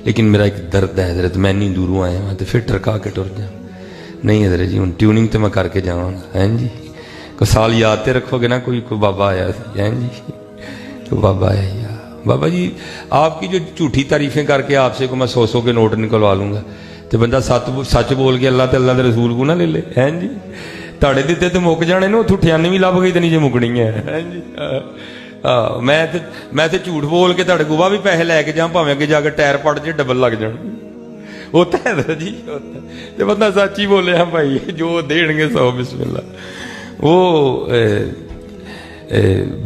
لیکن میرا ایک درد ہے حضرت، میں نہیں دوروں آیا ہوں تو پھر ٹرکا کے ٹر جاؤں. نہیں حضرت جی ہوں ٹیوننگ تو میں کر کے جاؤں گا. ہیں جی کوئی سال یاد تے رکھو گے نا، کوئی بابا آیا سی. ہیں جی تو بابا آیا یا بابا جی آپ کی جو جھوٹی تعریفیں کر کے آپ سے کو میں 100 کے نوٹ نکلوا لوں گا تو بندہ سچ بول کے اللہ تے اللہ دے رسول کو نہ لے لے. ہیں جی تاڑے دیتے تو مک جانے نا، اتوں 98 بھی لب گئی تو نہیں جی مکنی ہے. ہیں جی میں تے جھوٹ بول کے تاڑے گوا بھی پیسے لے کے جاؤں، بھاویں اگے جا کے ٹائر پڑ جائے ڈبل لگ جان. ہوتا ہے جی ہوتا ہے تو بندہ سچ ہی بولے. ہاں بھائی جو دین گے 100 بسم اللہ. وہ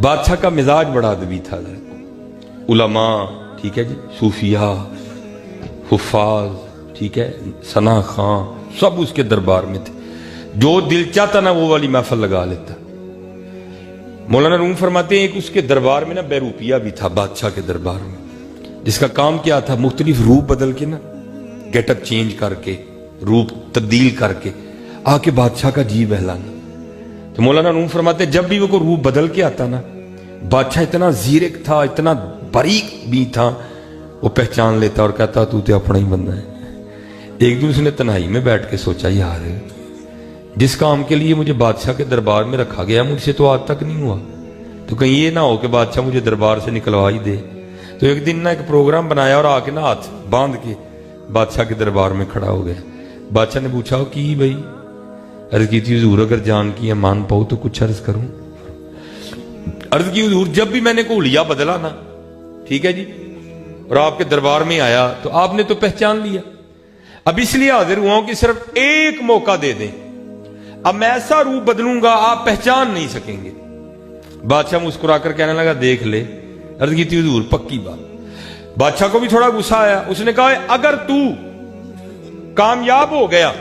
بادشاہ کا مزاج بڑا ادبی تھا. علماء ٹھیک ہے جی، صوفیاء، حفاظ ٹھیک ہے، ثنا خاں سب اس کے دربار میں تھے. جو دل چاہتا نا وہ والی محفل لگا لیتا. مولانا روم فرماتے ہیں ایک اس کے دربار میں نا بیروپیہ بھی تھا بادشاہ کے دربار میں، جس کا کام کیا تھا مختلف روپ بدل کے نا، گیٹ اپ چینج کر کے، روپ تبدیل کر کے آ کے بادشاہ کا جی بہلانا. تو مولانا روم فرماتے ہیں جب بھی وہ کو روپ بدل کے آتا نا، بادشاہ اتنا زیرک تھا، اتنا باریک بھی تھا، وہ پہچان لیتا اور کہتا تو تے اپنا ہی بندہ ہے. ایک دن اس نے تنہائی میں بیٹھ کے سوچا یار جس کام کے لیے مجھے بادشاہ کے دربار میں رکھا گیا مجھ سے تو آج تک نہیں ہوا، تو کہیں یہ نہ ہو کہ بادشاہ مجھے دربار سے نکلوا ہی دے. تو ایک دن نا ایک پروگرام بنایا اور آ کے نا ہاتھ باندھ کے بادشاہ کے دربار میں کھڑا ہو گیا. بادشاہ نے پوچھا ہو کی بھائی؟ عرض کی تھی حضور اگر جان کی امان پاؤ تو کچھ عرض کروں. عرض کی حضور جب بھی میں نے کو حلیہ بدلا نا ٹھیک ہے جی اور آپ کے دربار میں آیا تو آپ نے تو پہچان لیا، اب اس لیے حاضر ہوا ہوں کہ صرف ایک موقع دے دیں، اب میں ایسا روپ بدلوں گا آپ پہچان نہیں سکیں گے. بادشاہ مسکرا کر کہنے لگا دیکھ لے. عرض کی تھی حضور پکی بات. بادشاہ کو بھی تھوڑا غصہ آیا. اس نے کہا اگر تو کامیاب ہو گیا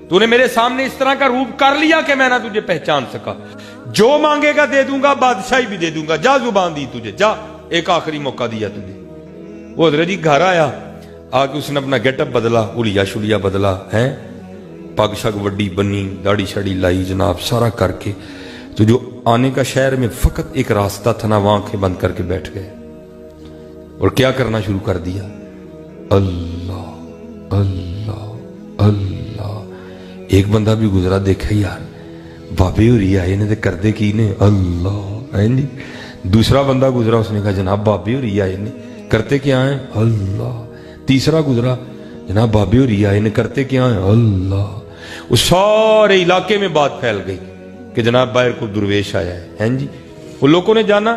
تو نے میرے سامنے اس طرح کا روپ کر لیا کہ میں نہ تجھے پہچان سکا، جو مانگے گا دے دوں گا، بادشاہی بھی دے دوں گا، جا زبان دی تجھے، جا ایک آخری موقع دیا تجھے. وہ حضرت جی گھر آیا، آ کے اس نے اپنا گیٹ اپ بدلا، حلیہ شلیہ بدلا، ہے پگ شگ وڈی بنی، داڑھی شڑی لائی جناب سارا کر کے. تو جو آنے کا شہر میں فقط ایک راستہ تھا نا، وہاں آنکھیں بند کر کے بیٹھ گئے اور کیا کرنا شروع کر دیا، اللہ اللہ اللہ. ایک بندہ بھی گزرا دیکھا یار بابے ہو رہی آئے نے تو کردے کی نے اللہ. جی دوسرا بندہ گزرا، اس نے کہا جناب بابے ہو رہی آئے نے کرتے کیا ہیں اللہ. تیسرا گزرا، جناب بابے ہو رہی آئے نے کرتے کیا ہیں اللہ. اس سارے علاقے میں بات پھیل گئی کہ جناب باہر کو درویش آیا ہے. ہیں جی وہ لوگوں نے جانا،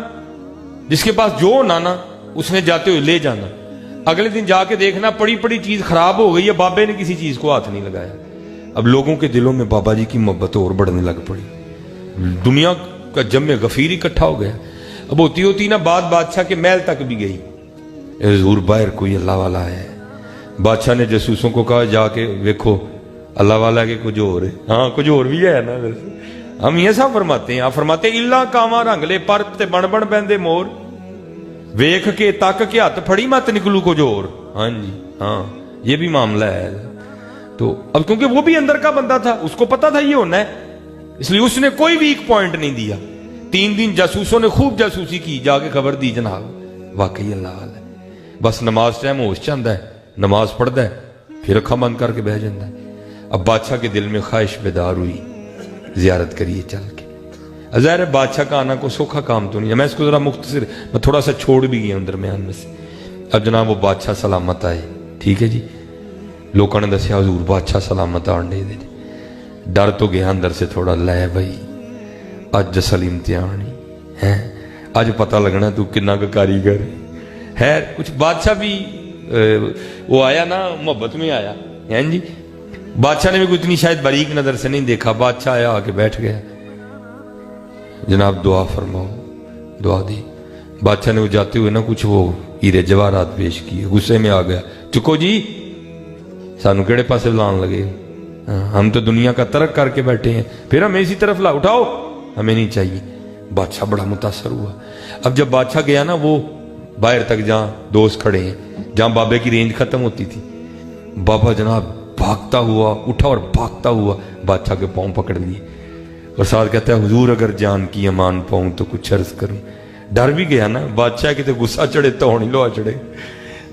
جس کے پاس جو نانا اس نے جاتے ہوئے لے جانا. اگلے دن جا کے دیکھنا پڑی پڑی چیز خراب ہو گئی ہے، بابے نے کسی چیز کو ہاتھ نہیں لگایا. اب لوگوں کے دلوں میں بابا جی کی محبت اور بڑھنے لگ پڑی، دنیا کا جم غفیر اکٹھا ہو گیا. اب ہوتی ہوتی نا بات بادشاہ کے محل تک بھی گئی. حضور باہر کوئی اللہ والا ہے. بادشاہ نے جاسوسوں کو کہا جا کے ویکھو اللہ والا کے کچھ اور ہے. ہاں کچھ اور بھی ہے نا. ہم یہ سب فرماتے ہیں، آپ فرماتے ہیں اللہ کاواں رنگلے پر تے بن بن بہندے مور، ویکھ کے تک کے ہاتھ پھڑی مت نکلو کچھ اور. ہاں جی ہاں یہ بھی معاملہ ہے. تو اب کیونکہ وہ بھی اندر کا بندہ تھا، اس کو پتا تھا یہ ہونا ہے، اس لیے اس نے کوئی ویک پوائنٹ نہیں دیا. 3 دن جاسوسوں نے خوب جاسوسی کی، جا کے خبر دی جناب واقعی اللہ والا ہے. بس نماز ٹائم ہوش چاہتا ہے، نماز پڑھتا ہے، پھر اکھاں بند کر کے بہ جاتا ہے. اب بادشاہ کے دل میں خواہش بیدار ہوئی زیارت کریے چل کے. ظاہر ہے بادشاہ کا آنا کوئی سوکھا کام تو نہیں ہے. میں اس کو ذرا مختصر میں تھوڑا سا چھوڑ بھی گیا ہوں درمیان میں سے. اب جناب وہ بادشاہ سلامت آئے ٹھیک ہے جی. لوگوں نے دسیا حضور بادشاہ سلامت آنے دے. ڈر تو گیا اندر سے تھوڑا، لے بھائی اج اصل امتحان ہے، اج پتہ لگنا تو کنا کا کاریگر ہے. کچھ بادشاہ بھی وہ آیا نا محبت میں آیا ہے جی. بادشاہ نے بھی کوئی اتنی شاید باریک نظر سے نہیں دیکھا. بادشاہ آیا آ کے بیٹھ گیا، جناب دعا فرماؤ. دعا دی. بادشاہ نے وہ جاتے ہوئے نا کچھ وہ ہیرے جواہرات پیش کیے. غصے میں آ گیا، چکو جی سانو کیڑے پاسے لان لگے، ہم تو دنیا کا ترک کر کے بیٹھے ہیں، پھر ہمیں اسی طرف لا اٹھاؤ، ہمیں نہیں چاہیے. بادشاہ بڑا متاثر ہوا. اب جب بادشاہ گیا نا وہ باہر تک جہاں دوست کھڑے ہیں، جہاں بابے کی رینج ختم ہوتی تھی، بابا جناب بھاگتا ہوا اٹھا اور بھاگتا ہوا بادشاہ کے پاؤں پکڑ لیے اور ساتھ کہتا ہے حضور اگر جان کی امان پاؤں تو کچھ عرض کروں. ڈر بھی گیا نا بادشاہ کے تو غصہ چڑھے تو ہونی لوہا چڑھے.